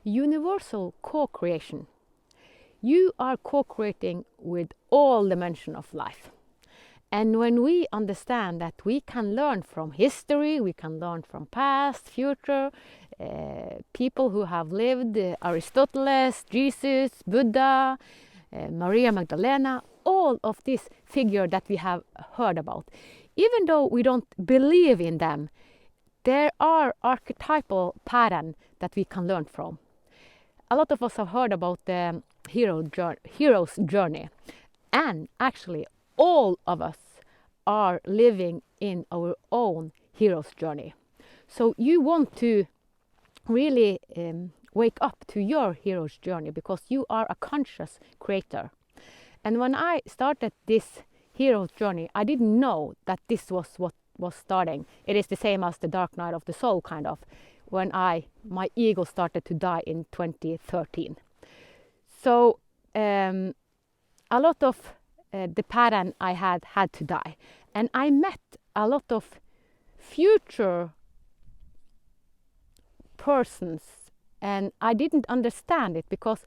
universal co-creation. You are co-creating with all dimensions of life. And when we understand that we can learn from history, we can learn from past, future, people who have lived, Aristotle, Jesus, Buddha, Maria Magdalena, all of these figures that we have heard about. Even though we don't believe in them, there are archetypal patterns that we can learn from. A lot of us have heard about the hero's journey, and actually all of us are living in our own hero's journey. So you want to really wake up to your hero's journey, because you are a conscious creator. And when I started this hero's journey, I didn't know that this was what was starting. It is the same as the dark night of the soul, kind of, when my ego started to die in 2013. So a lot of the pattern I had to die. And I met a lot of future persons, and I didn't understand it, because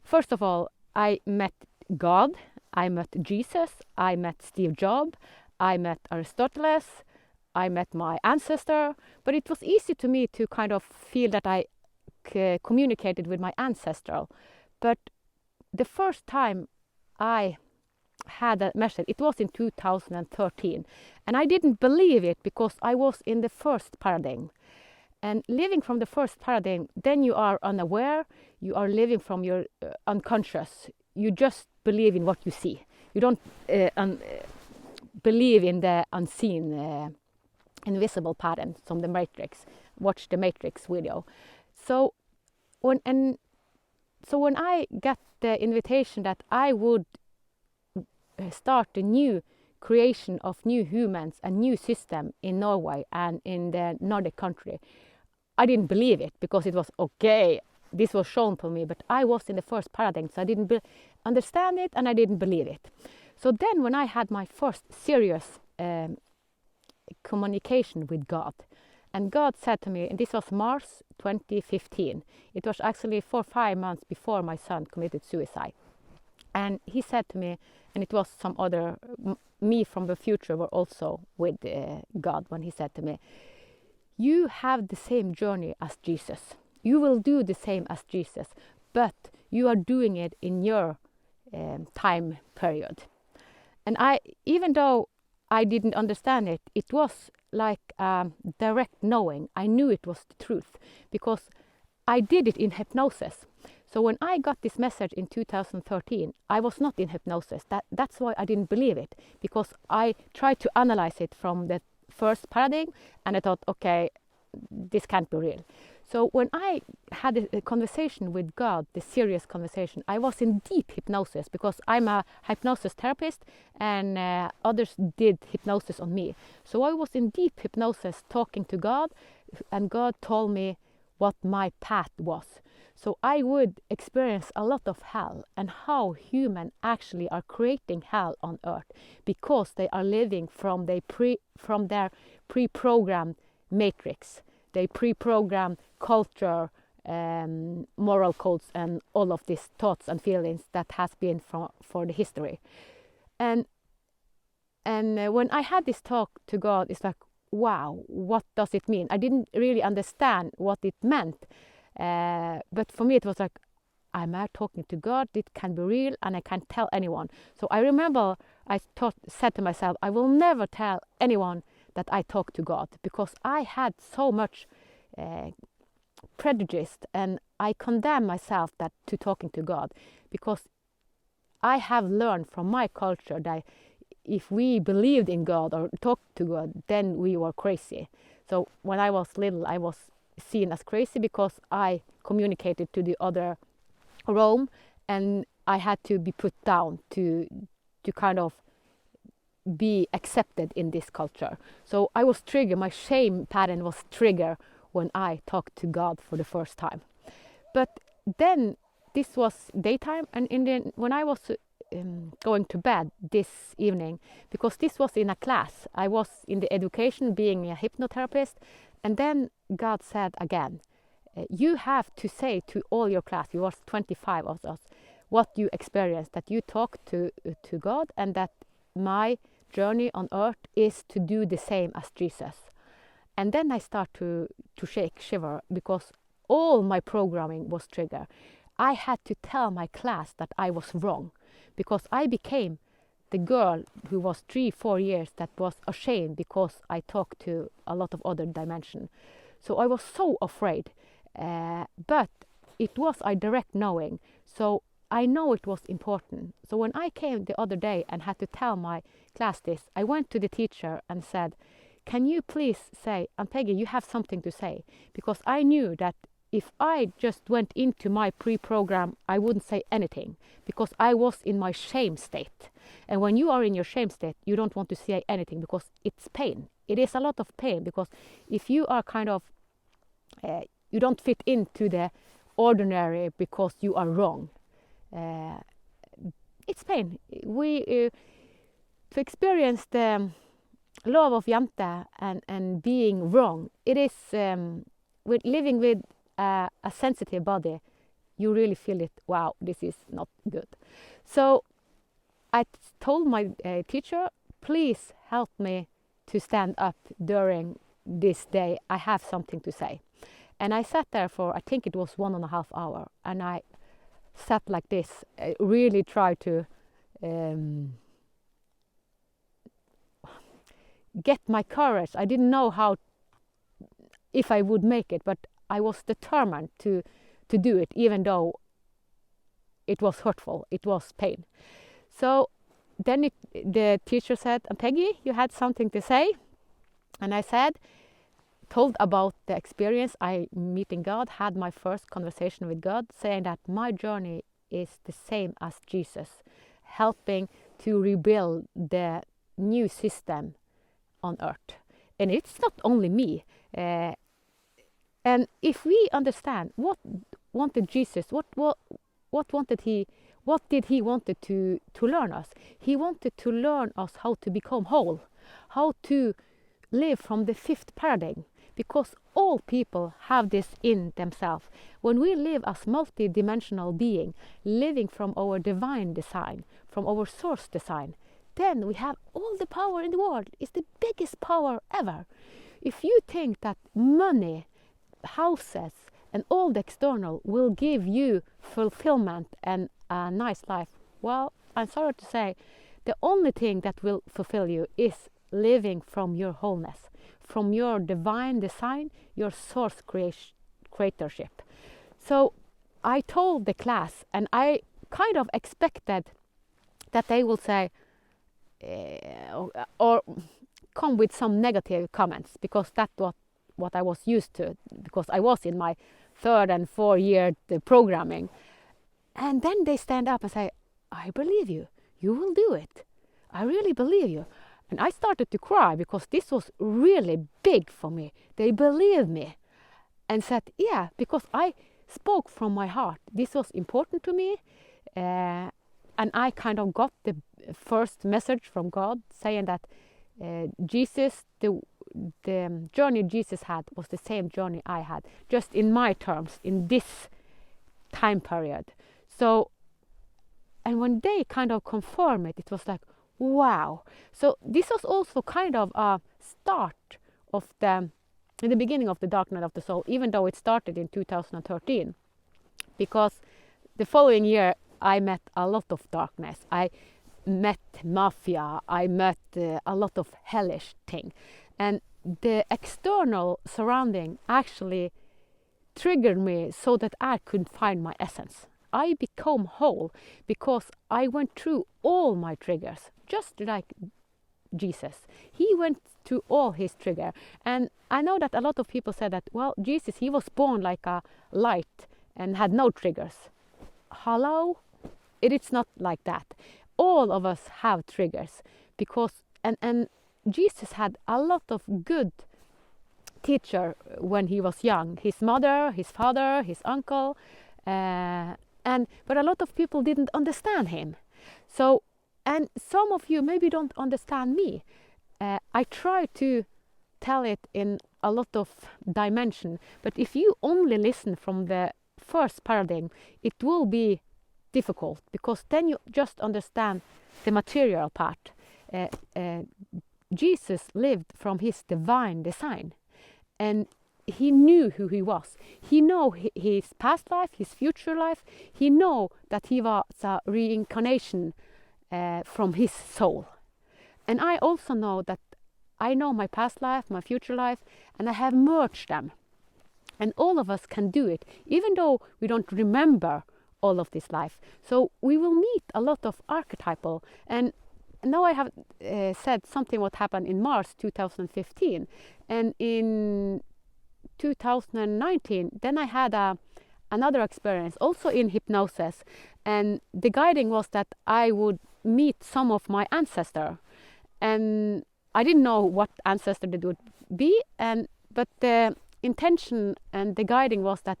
first of all, I met God, I met Jesus, I met Steve Jobs, I met Aristotle, I met my ancestor, but it was easy to me to kind of feel that I communicated with my ancestor. But the first time I had a message, it was in 2013, and I didn't believe it, because I was in the first paradigm. And living from the first paradigm, then you are unaware, you are living from your unconscious. You just believe in what you see. You don't believe in the unseen, invisible patterns from the Matrix. Watch the Matrix video. So when I got the invitation that I would start a new creation of new humans, a new system in Norway and in the Nordic country, I didn't believe it, because it was okay. This was shown to me, but I was in the first paradigm, so I didn't understand it, and I didn't believe it. So then when I had my first serious communication with God, and God said to me, and this was March 2015, it was actually 4 or 5 months before my son committed suicide. And he said to me, and it was some other, me from the future were also with God, when he said to me, you have the same journey as Jesus. You will do the same as Jesus, but you are doing it in your time period. And even though I didn't understand it, it was like direct knowing. I knew it was the truth, because I did it in hypnosis. So when I got this message in 2013, I was not in hypnosis. That's why I didn't believe it, because I tried to analyze it from the first paradigm, and I thought, okay, this can't be real. So when I had a conversation with God, the serious conversation, I was in deep hypnosis, because I'm a hypnosis therapist, and others did hypnosis on me. So I was in deep hypnosis talking to God, and God told me what my path was. So I would experience a lot of hell, and how humans actually are creating hell on earth, because they are living from their pre-programmed matrix. They pre-programmed culture, moral codes, and all of these thoughts and feelings that has been for the history. And when I had this talk to God, it's like, wow, what does it mean? I didn't really understand what it meant. But for me, it was like, I'm talking to God, it can be real, and I can't tell anyone. So I remember I said to myself, I will never tell anyone that I talk to God, because I had so much prejudice, and I condemn myself to talking to God, because I have learned from my culture that if we believed in God or talked to God, then we were crazy. So when I was little, I was seen as crazy, because I communicated to the other Rome, and I had to be put down to kind of be accepted in this culture. So I was triggered, my shame pattern was triggered when I talked to God for the first time. But then this was daytime, and when I was going to bed this evening, because this was in a class, I was in the education being a hypnotherapist, and then God said again, you have to say to all your class, you was 25 of us, what you experienced, that you talked to God, and that my journey on earth is to do the same as Jesus. And then I start to shiver, because all my programming was triggered. I had to tell my class that I was wrong, because I became the girl who was 3-4 years that was ashamed because I talked to a lot of other dimension. So I was so afraid, but it was a direct knowing. So I know it was important. So when I came the other day and had to tell my class this, I went to the teacher and said, can you please say, and Peggy, you have something to say? Because I knew that if I just went into my pre-program, I wouldn't say anything, because I was in my shame state. And when you are in your shame state, you don't want to say anything, because it's pain. It is a lot of pain, because if you are kind of, you don't fit into the ordinary because you are wrong, it's pain. To experience the love of Jante and being wrong, it is with living with a sensitive body, you really feel it. Wow, this is not good. So I told my teacher, please help me to stand up during this day. I have something to say. And I sat there for, I think it was 1.5 hours, and I sat like this, really tried to get my courage. I didn't know how, if I would make it, but I was determined to do it, even though it was hurtful, it was pain. So then the teacher said, Peggy, you had something to say? And I said, told about the experience I meeting God, had my first conversation with God, saying that my journey is the same as Jesus, helping to rebuild the new system on earth. And it's not only me. And if we understand what wanted Jesus, what wanted he, what did he wanted to learn us? He wanted to learn us how to become whole, how to live from the fifth paradigm, because all people have this in themselves. When we live as multi-dimensional being, living from our divine design, from our source design, then we have all the power in the world. It's the biggest power ever. If you think that money, houses, and all the external will give you fulfillment and a nice life, well, I'm sorry to say, the only thing that will fulfill you is living from your wholeness, from your divine design, your source creatorship. So I told the class, and I kind of expected that they will say, or come with some negative comments, because that's what I was used to, because I was in my 3rd and 4th year programming. And then they stand up and say, I believe you. You will do it. I really believe you. And I started to cry, because this was really big for me. They believed me and said, yeah, because I spoke from my heart. This was important to me. And I kind of got the first message from God saying that Jesus, the journey Jesus had was the same journey I had, just in my terms, in this time period. So, and when they kind of confirmed it, it was like, wow. So this was also kind of a start of in the beginning of the dark night of the soul, even though it started in 2013, because the following year I met a lot of darkness. I met mafia, I met a lot of hellish thing, and the external surrounding actually triggered me so that I could find my essence. I become whole because I went through all my triggers, just like Jesus. He went through all his trigger. And I know that a lot of people said that, well, Jesus, he was born like a light and had no triggers. Hello? It is not like that. All of us have triggers, because and Jesus had a lot of good teacher when he was young. His mother, his father, his uncle, but a lot of people didn't understand him. So, and some of you maybe don't understand me. I try to tell it in a lot of dimension. But if you only listen from the first paradigm, it will be difficult, because then you just understand the material part. Jesus lived from his divine design, and he knew who he was. He knew his past life, his future life. He knew that he was a reincarnation from his soul. And I also know that I know my past life, my future life, and I have merged them. And all of us can do it, even though we don't remember all of this life. So we will meet a lot of archetypal. And now I have said something what happened in March 2015. And in 2019, then I had another experience, also in hypnosis. And the guiding was that I would meet some of my ancestors. And I didn't know what ancestor it would be, but the intention and the guiding was that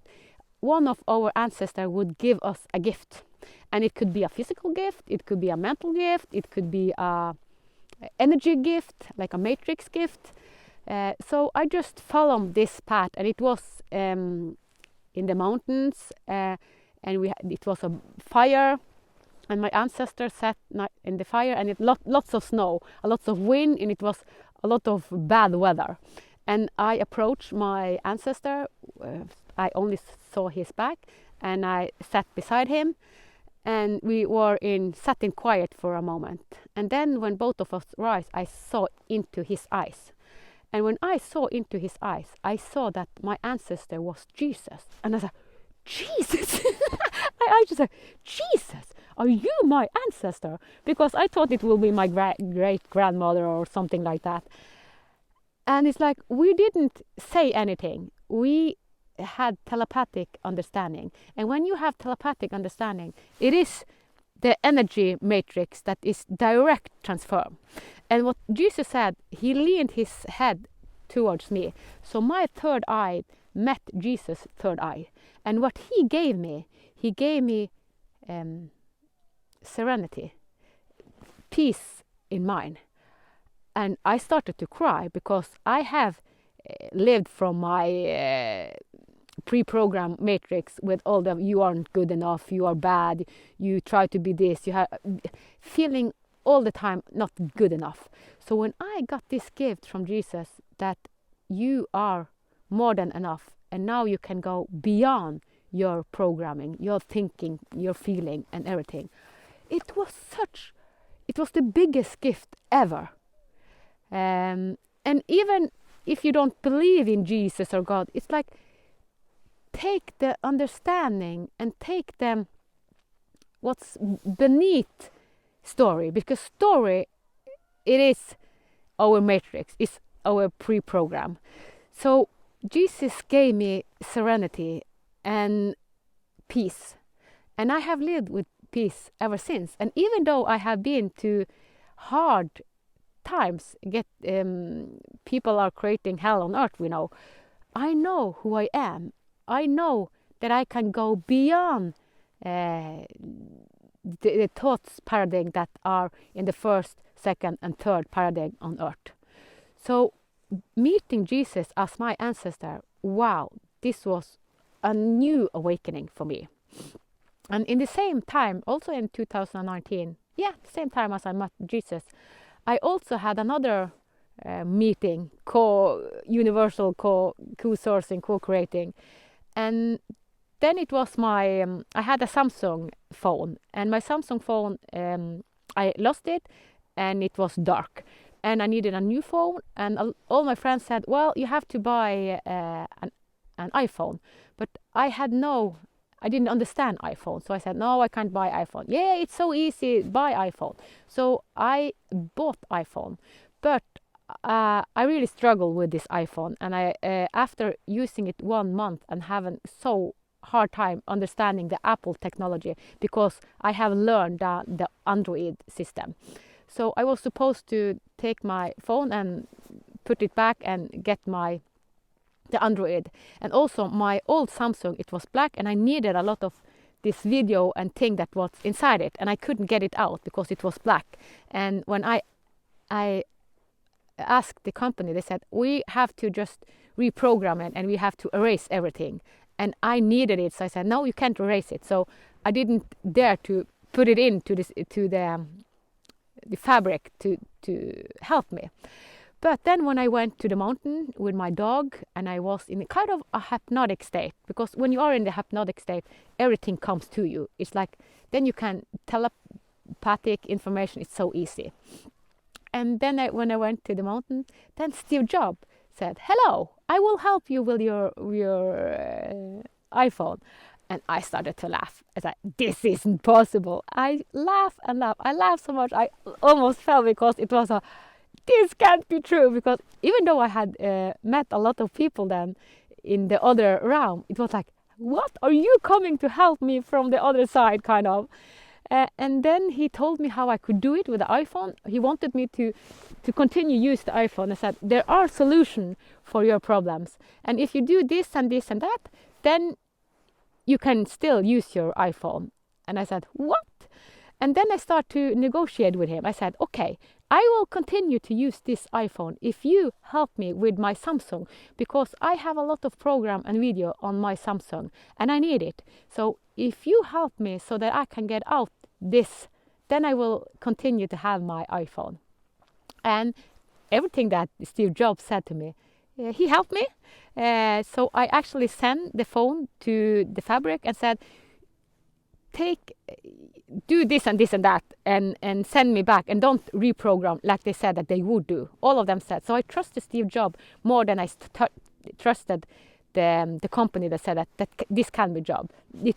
one of our ancestors would give us a gift. And it could be a physical gift, it could be a mental gift, it could be a energy gift, like a matrix gift. So I just followed this path, and it was in the mountains, and it was a fire. And my ancestors sat in the fire, and lots of snow, lots of wind, and it was a lot of bad weather. And I approached my ancestor. I only saw his back, and I sat beside him, and we were sat in quiet for a moment. And then when both of us rose, I saw into his eyes. And when I saw into his eyes, I saw that my ancestor was Jesus. And I said, Jesus! I just said, Jesus! Are you my ancestor? Because I thought it will be my great-grandmother or something like that. And it's like, we didn't say anything. We had telepathic understanding. And when you have telepathic understanding, it is the energy matrix that is direct transfer. And what Jesus said, he leaned his head towards me. So my third eye met Jesus' third eye. And what he gave me serenity, peace in mind. And I started to cry, because I have lived from my pre-programmed matrix with all the you aren't good enough, you are bad, you try to be this, you have feeling all the time not good enough. So when I got this gift from Jesus that you are more than enough, and now you can go beyond your programming, your thinking, your feeling and everything. It was the biggest gift ever. And even if you don't believe in Jesus or God, it's like, take the understanding and take them what's beneath story, because story, it is our matrix, it's our pre-program. So Jesus gave me serenity and peace, and I have lived with peace ever since. And even though I have been to hard times, people are creating hell on earth, we know, I know who I am. I know that I can go beyond the thoughts paradigm that are in the first, second and third paradigm on earth. So meeting Jesus as my ancestor, wow, this was a new awakening for me. And in the same time, also in 2019, the same time as I met Jesus, I also had another meeting, universal co-sourcing, co-creating. And then it was I had a Samsung phone, and my Samsung phone, I lost it, and it was dark. And I needed a new phone, and all my friends said, well, you have to buy an iPhone. But I didn't understand iPhone. So I said, no, I can't buy iPhone. Yeah, it's so easy, buy iPhone. So I bought iPhone. But I really struggled with this iPhone. And I, after using it 1 month and having so hard time understanding the Apple technology, because I have learned the Android system. So I was supposed to take my phone and put it back and get the Android. And also my old Samsung, it was black, and I needed a lot of this video and thing that was inside it, and I couldn't get it out because it was black. And when I asked the company, they said, we have to just reprogram it and we have to erase everything. And I needed it, so I said, no, you can't erase it. So I didn't dare to put it into the fabric to help me. But then when I went to the mountain with my dog and I was in kind of a hypnotic state, because when you are in the hypnotic state, everything comes to you. It's like, then you can telepathic information, it's so easy. And then when I went to the mountain, then Steve Jobs said, hello, I will help you with your iPhone. And I started to laugh. I said, this isn't possible. I laugh and laugh. I laughed so much I almost fell, because it was this can't be true. Because even though I had met a lot of people then in the other realm, it was like, what, are you coming to help me from the other side, kind of. And then he told me how I could do it with the iPhone. He wanted me to continue use the iPhone. I said, there are solutions for your problems. And if you do this and this and that, then you can still use your iPhone. And I said, what? And then I started to negotiate with him. I said, okay, I will continue to use this iPhone if you help me with my Samsung, because I have a lot of program and video on my Samsung and I need it. So if you help me so that I can get out this, then I will continue to have my iPhone. And everything that Steve Jobs said to me, he helped me. So I actually sent the phone to the fabric and said, do this and this and that and send me back, and don't reprogram like they said that they would do. All of them said. So I trusted Steve Jobs more than I trusted the company that said that this can be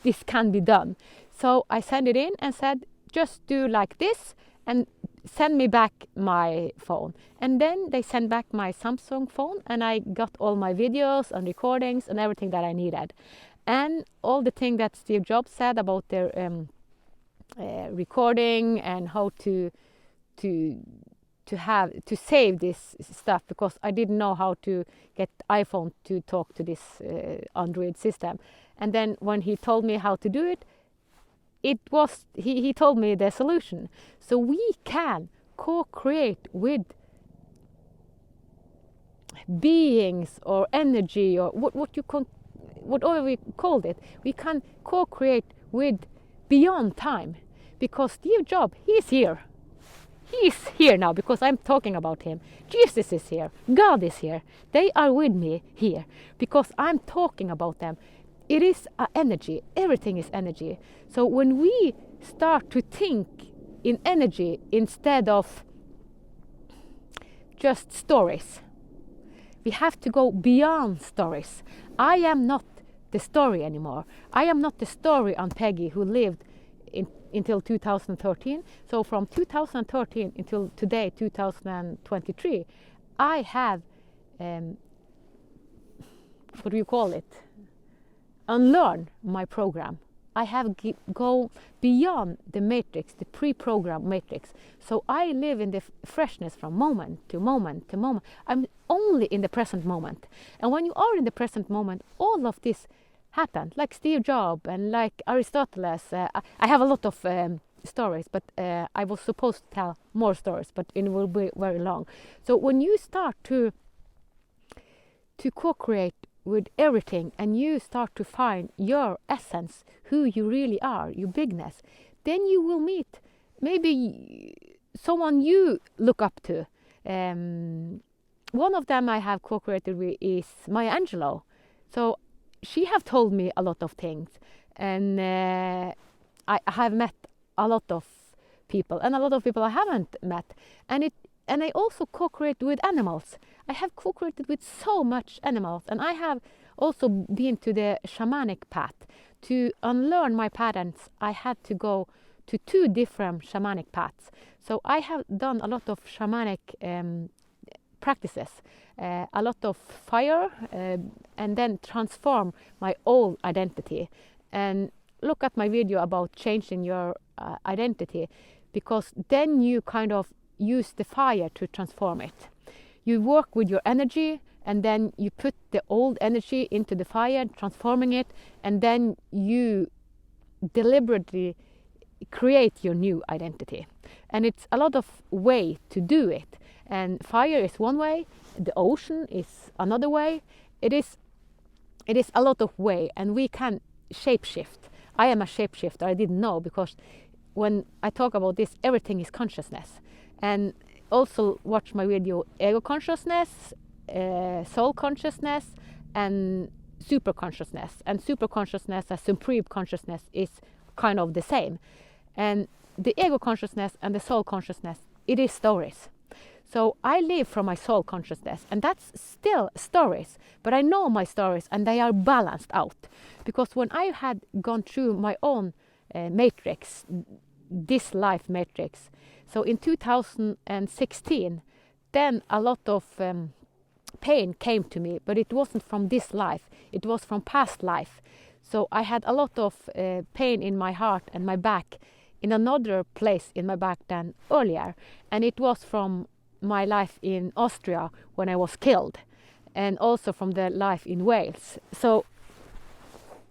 this can be done. So I sent it in and said, just do like this and send me back my phone. And then they sent back my Samsung phone, and I got all my videos and recordings and everything that I needed. And all the thing that Steve Jobs said about their recording and how to save this stuff, because I didn't know how to get iPhone to talk to this Android system. And then when he told me how to do it, he told me the solution. So we can co-create with beings or energy or whatever we called it. We can co-create with beyond time, because Steve Jobs, he's here. He's here now because I'm talking about him. Jesus is here. God is here. They are with me here because I'm talking about them. It is energy. Everything is energy. So when we start to think in energy instead of just stories, we have to go beyond stories. I am not the story anymore. I am not the story on Peggy who lived until 2013. So from 2013 until today, 2023, I have, what do you call it? Unlearn my program. I have go beyond the matrix, the pre-programmed matrix. So I live in the freshness from moment to moment to moment. I'm only in the present moment. And when you are in the present moment, all of this happened, like Steve Jobs and like Aristotle. I have a lot of stories, but I was supposed to tell more stories, but it will be very long. So when you start to co-create with everything and you start to find your essence, who you really are, your bigness, then you will meet maybe someone you look up to. One of them I have co-created with is Maya Angelou. So she have told me a lot of things, and I have met a lot of people, and a lot of people I haven't met, and I also co-create with animals. I have co-created with so much animals, and I have also been to the shamanic path. To unlearn my patterns, I had to go to 2 different shamanic paths. So I have done a lot of shamanic practices, a lot of fire, and then transform my old identity. And look at my video about changing your identity, because then you kind of use the fire to transform it. You work with your energy, and then you put the old energy into the fire, transforming it, and then you deliberately create your new identity. And it's a lot of way to do it. And fire is one way, the ocean is another way, it is a lot of way, and we can shapeshift. I am a shapeshifter. I didn't know, because when I talk about this, everything is consciousness. And also watch my video ego consciousness, soul consciousness, and super consciousness. And super consciousness as supreme consciousness is kind of the same. And the ego consciousness and the soul consciousness, it is stories. So I live from my soul consciousness, and that's still stories, but I know my stories and they are balanced out. Because when I had gone through my own matrix, this life matrix, so in 2016, then a lot of pain came to me, but it wasn't from this life, it was from past life. So I had a lot of pain in my heart and my back in another place in my back than earlier, and it was from my life in Austria when I was killed, and also from the life in Wales. So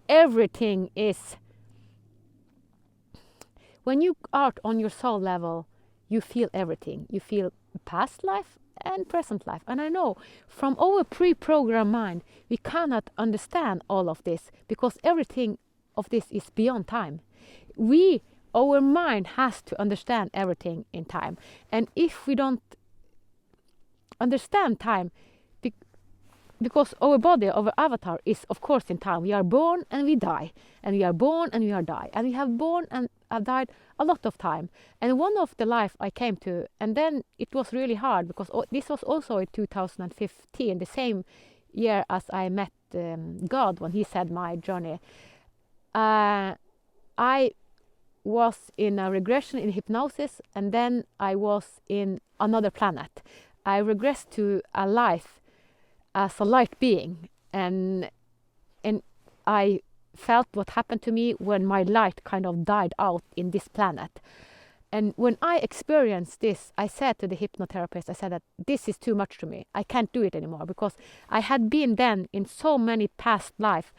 everything is, when you are on your soul level, you feel everything. You feel past life and present life. And I know from our pre-programmed mind, we cannot understand all of this, because everything of this is beyond time. Our mind has to understand everything in time. And if we don't understand time, because our body, our avatar is of course in time. We are born and we die, and we are born and we are die, and we have born and have died a lot of time. And one of the life I came to, and then it was really hard, because this was also in 2015, the same year as I met God, when he said my journey. I was in a regression in hypnosis, and then I was in another planet. I regressed to a life as a light being, and I felt what happened to me when my light kind of died out in this planet. And when I experienced this, I said to the hypnotherapist, I said that this is too much to me. I can't do it anymore, because I had been then in so many past life,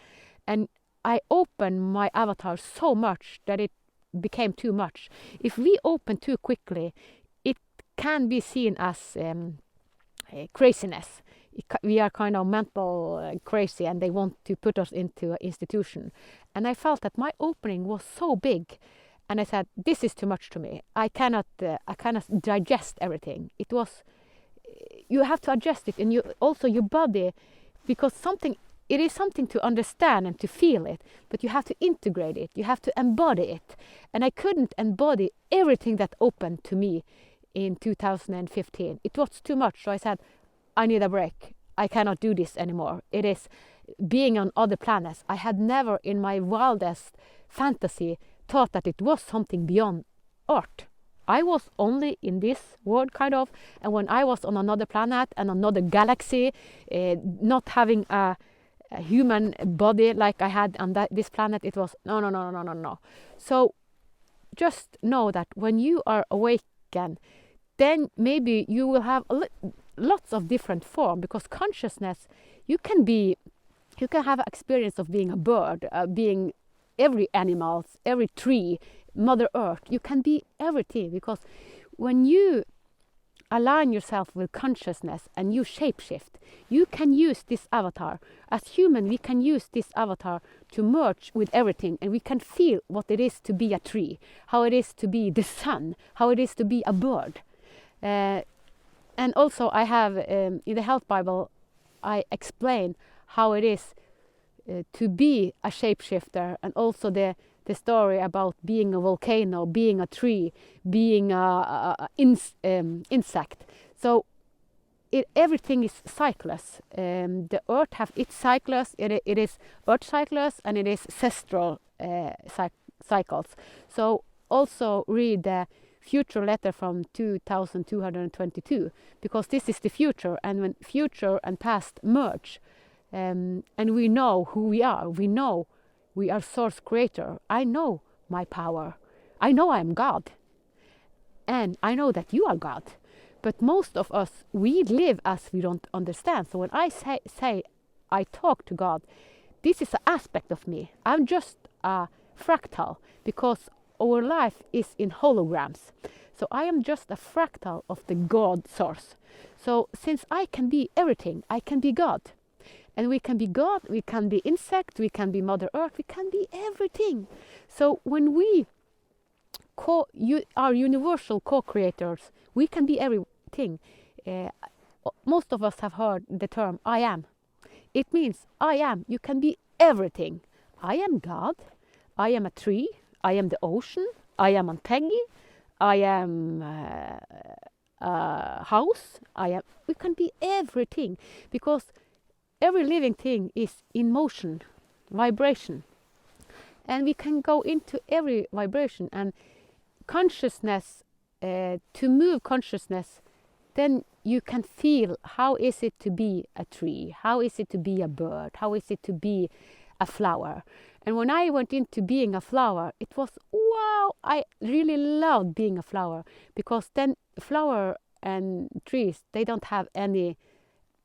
and I opened my avatar so much that it became too much. If we open too quickly, it can be seen as craziness. We are kind of mental crazy, and they want to put us into an institution. And I felt that my opening was so big, and I said, this is too much to me. I cannot digest everything. It was, you have to adjust it, and you also your body, because it is something to understand and to feel it, but you have to integrate it. You have to embody it. And I couldn't embody everything that opened to me in 2015. It was too much. So I said, I need a break. I cannot do this anymore. It is being on other planets. I had never in my wildest fantasy thought that it was something beyond Earth. I was only in this world kind of, and when I was on another planet and another galaxy, not having a human body like I had on this planet, it was no. So just know that when you are awakened, then maybe you will have lots of different form, because consciousness, you can have an experience of being a bird, being every animal, every tree, Mother Earth. You can be everything, because when you align yourself with consciousness and you shapeshift, you can use this avatar. As human, we can use this avatar to merge with everything, and we can feel what it is to be a tree, how it is to be the sun, how it is to be a bird. And also I have, in the Health Bible, I explain how it is to be a shapeshifter, and also the story about being a volcano, being a tree, being a insect. So everything is cyclus. The earth have its cyclus. It is earth cyclus, and it is ancestral cycles. So also read the future letter from 2222, because this is the future, and when future and past merge, and we know who we are, we know we are source creator. I know my power. I know I am God, and I know that you are God. But most of us, we live as we don't understand. So when I say I talk to God, this is an aspect of me. I'm just a fractal, because our life is in holograms. So I am just a fractal of the God source. So since I can be everything, I can be God. And we can be God, we can be insect, we can be Mother Earth, we can be everything. So when we are universal co-creators, we can be everything. Most of us have heard the term I am. It means I am. You can be everything. I am God. I am a tree. I am the ocean. I am Aunt Peggy. I am a house. We can be everything, because every living thing is in motion, vibration. And we can go into every vibration and consciousness, to move consciousness, then you can feel how is it to be a tree, how is it to be a bird, how is it to be a flower. And when I went into being a flower, it was wow, I really loved being a flower, because then flower and trees, they don't have any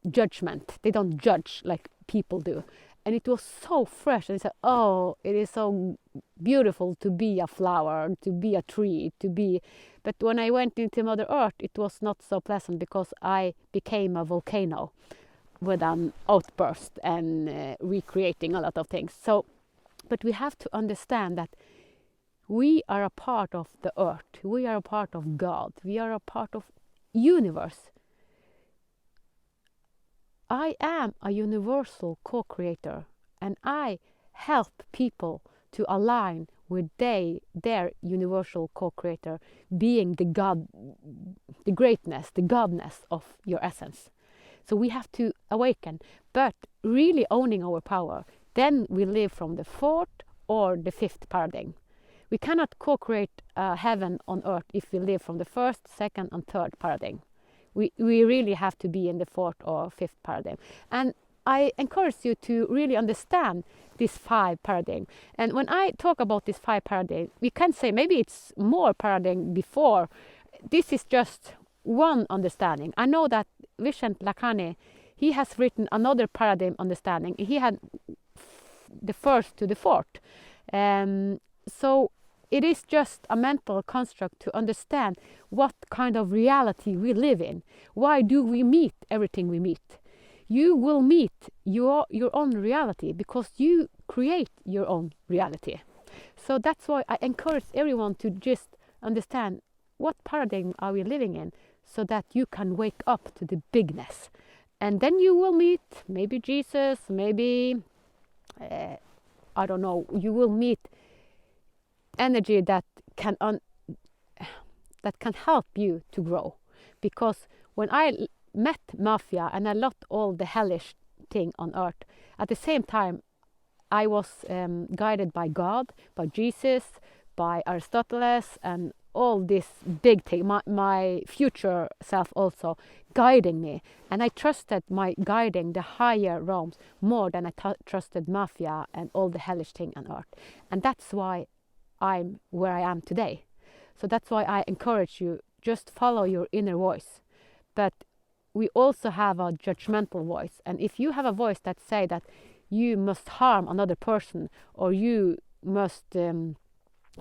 judgment, they don't judge like people do. And it was so fresh, and I said, oh, it is so beautiful to be a flower, to be a tree, to be. But when I went into Mother Earth, it was not so pleasant, because I became a volcano with an outburst and recreating a lot of things. So, but we have to understand that we are a part of the earth, we are a part of God, we are a part of universe. I am a universal co-creator, and I help people to align with their universal co-creator, being the God, the greatness, the godness of your essence. So we have to awaken, but really owning our power. Then we live from the fourth or the fifth paradigm. We cannot co-create heaven on earth if we live from the first, second, and third paradigm. We really have to be in the fourth or fifth paradigm. And I encourage you to really understand this 5 paradigm. And when I talk about this 5 paradigm, we can say maybe it's more paradigm before. This is just one understanding. I know that Vishen Lakhani, he has written another paradigm understanding. He had the first to the fourth. So it is just a mental construct to understand what kind of reality we live in. Why do we meet everything we meet? You will meet your own reality because you create your own reality. So that's why I encourage everyone to just understand what paradigm are we living in, so that you can wake up to the bigness. And then you will meet maybe Jesus, maybe, I don't know, you will meet energy that can help you to grow. Because when I met Mafia and I loved all the hellish thing on earth, at the same time I was guided by God, by Jesus, by Aristotle, and all this big thing, my future self also guiding me. And I trusted my guiding the higher realms more than I trusted Mafia and all the hellish thing on earth. And that's why I'm where I am today. So that's why I encourage you, just follow your inner voice. But we also have a judgmental voice. And if you have a voice that say that you must harm another person, or you must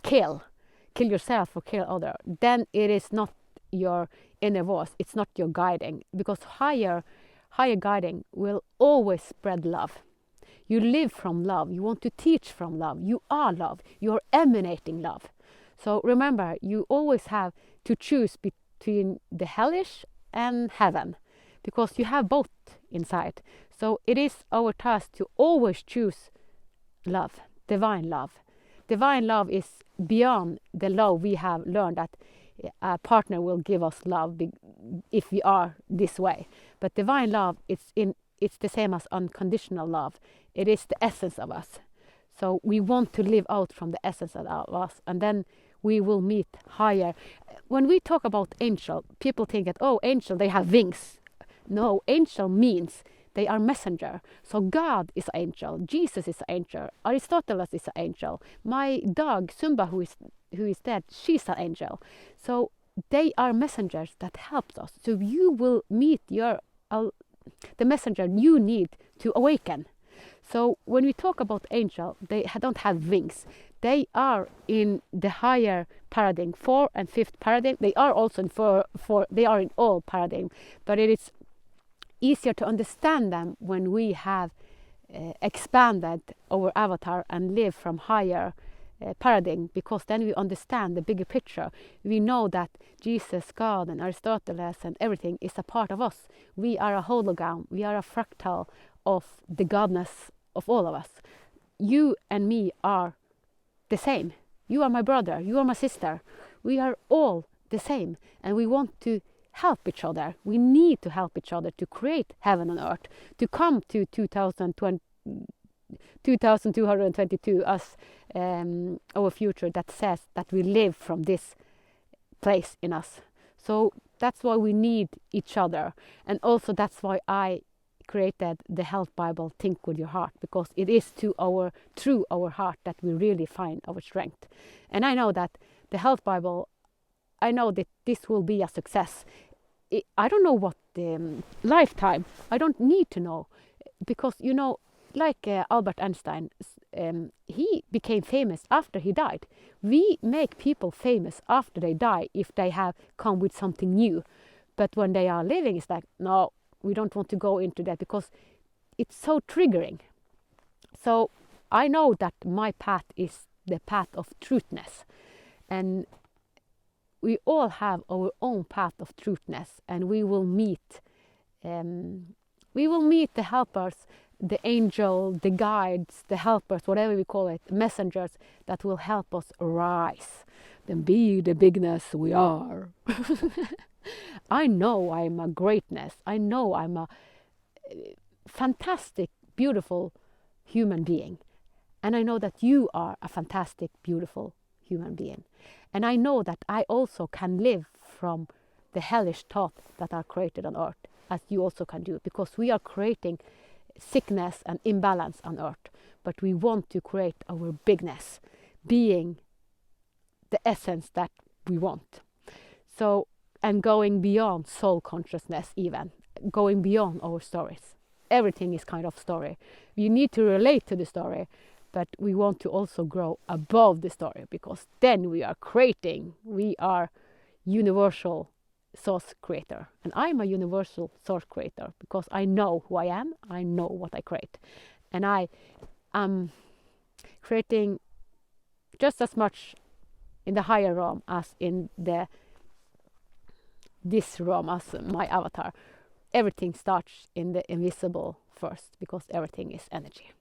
kill yourself or kill other, then it is not your inner voice, it's not your guiding. Because higher guiding will always spread love. You live from love, you want to teach from love, you are love, you're emanating love. So remember, you always have to choose between the hellish and heaven, because you have both inside. So it is our task to always choose love, divine love. Divine love is beyond the love we have learned that a partner will give us love if we are this way. But divine love, it's the same as unconditional love. It is the essence of us. So we want to live out from the essence of us, and then we will meet higher. When we talk about angel, people think that, oh, angel, they have wings. No, angel means they are messenger. So God is an angel, Jesus is an angel, Aristotle is an angel. My dog Sumba, who is dead, she's an angel. So they are messengers that help us. So you will meet the messenger you need to awaken. So when we talk about angel, they don't have wings. They are in the higher paradigm, 4th and 5th paradigm. They are also in they are in all paradigm, but it is easier to understand them when we have expanded our avatar and live from higher paradigm, because then we understand the bigger picture. We know that Jesus, God, and Aristotle and everything is a part of us. We are a hologram. We are a fractal of the godness of all of us. You and me are the same. You are my brother. You are my sister. We are all the same, and we want to help each other. We need to help each other to create heaven on earth, to come to 2222 as our future that says that we live from this place in us. So that's why we need each other, and also that's why I created the Health Bible, Think with Your Heart, because it is through our heart that we really find our strength. And I know that the Health Bible, I know that this will be a success. I don't know what lifetime, I don't need to know, because like Albert Einstein, he became famous after he died. We make people famous after they die if they have come with something new. But when they are living, it's like, no, we don't want to go into that because it's so triggering. So I know that my path is the path of truthness. And we all have our own path of truthness, and we will meet the helpers, the angel, the guides, the helpers, whatever we call it, messengers that will help us rise, then be the bigness we are. I know I'm a greatness. I know I'm a fantastic, beautiful human being. And I know that you are a fantastic, beautiful human being. And I know that I also can live from the hellish thoughts that are created on earth, as you also can do, because we are creating sickness and imbalance on earth, but we want to create our bigness, being the essence that we want. So, and going beyond soul consciousness, even going beyond our stories. Everything is kind of story. You need to relate to the story, but we want to also grow above the story, because then we are creating. We are universal source creator, and I'm a universal source creator because I know who I am. I know what I create, and I am creating just as much in the higher realm as in this realm as my avatar. Everything starts in the invisible first, because everything is energy.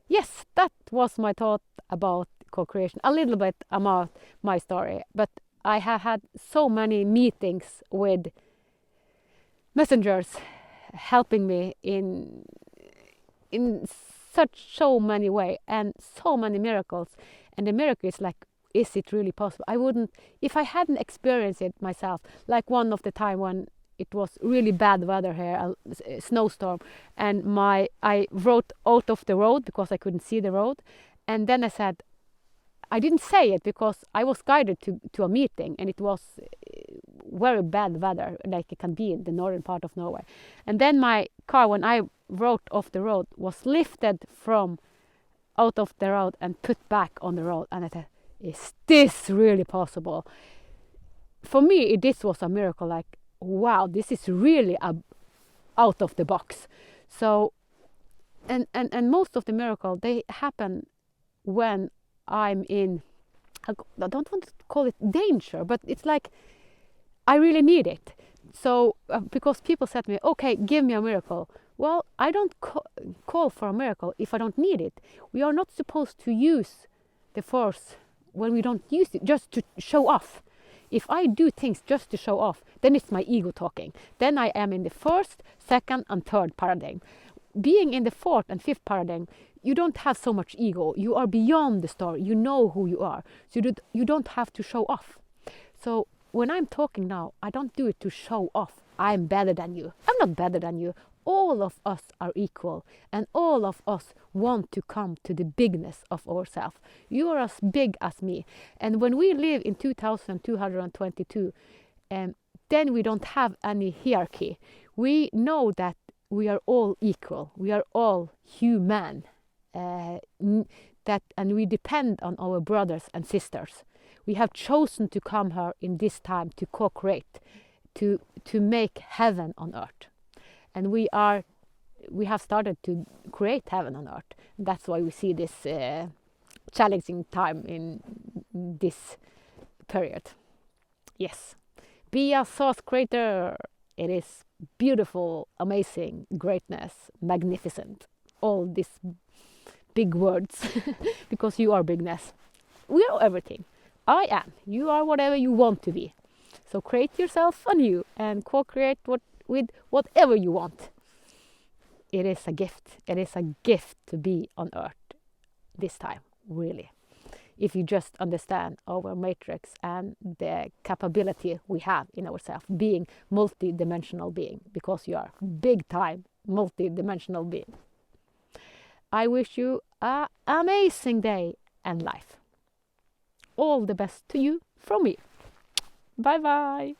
Yes, that was my thought about co-creation, a little bit about my story, but I have had so many meetings with messengers helping me in so many ways, and so many miracles. And the miracle is like, is it really possible? I wouldn't, if I hadn't experienced it myself, like one of the time when it was really bad weather here, a snowstorm, and I rode out of the road because I couldn't see the road, and then I said, I didn't say it because I was guided to a meeting, and it was very bad weather, like it can be in the northern part of Norway. And then my car, when I rode off the road, was lifted from out of the road and put back on the road. And I said, is this really possible? For me, this was a miracle, like, wow, this is really out of the box. So, and most of the miracles, they happen when I'm in, I don't want to call it danger, but it's like I really need it. So because people said to me, okay, give me a miracle. Well, I don't call for a miracle if I don't need it. We are not supposed to use the force when we don't use it, just to show off. If I do things just to show off, then it's my ego talking. Then I am in the first, second, and third paradigm. Being in the fourth and fifth paradigm, you don't have so much ego. You are beyond the story. You know who you are. So you don't have to show off. So when I'm talking now, I don't do it to show off. I'm better than you. I'm not better than you. All of us are equal, and all of us want to come to the bigness of ourselves. You are as big as me. And when we live in 2222, then we don't have any hierarchy. We know that we are all equal. We are all human. And we depend on our brothers and sisters. We have chosen to come here in this time to co-create, to make heaven on earth. And we have started to create heaven on earth. That's why we see this challenging time in this period. Yes. Be a source creator. It is beautiful, amazing, greatness, magnificent. All these big words because you are bigness. We are everything. I am. You are whatever you want to be. So create yourself anew and co-create with whatever you want. It is a gift. It is a gift to be on earth this time, really. If you just understand our matrix and the capability we have in ourselves, being multi-dimensional being, because you are big time multi-dimensional being. I wish you an amazing day and life. All the best to you from me. Bye bye.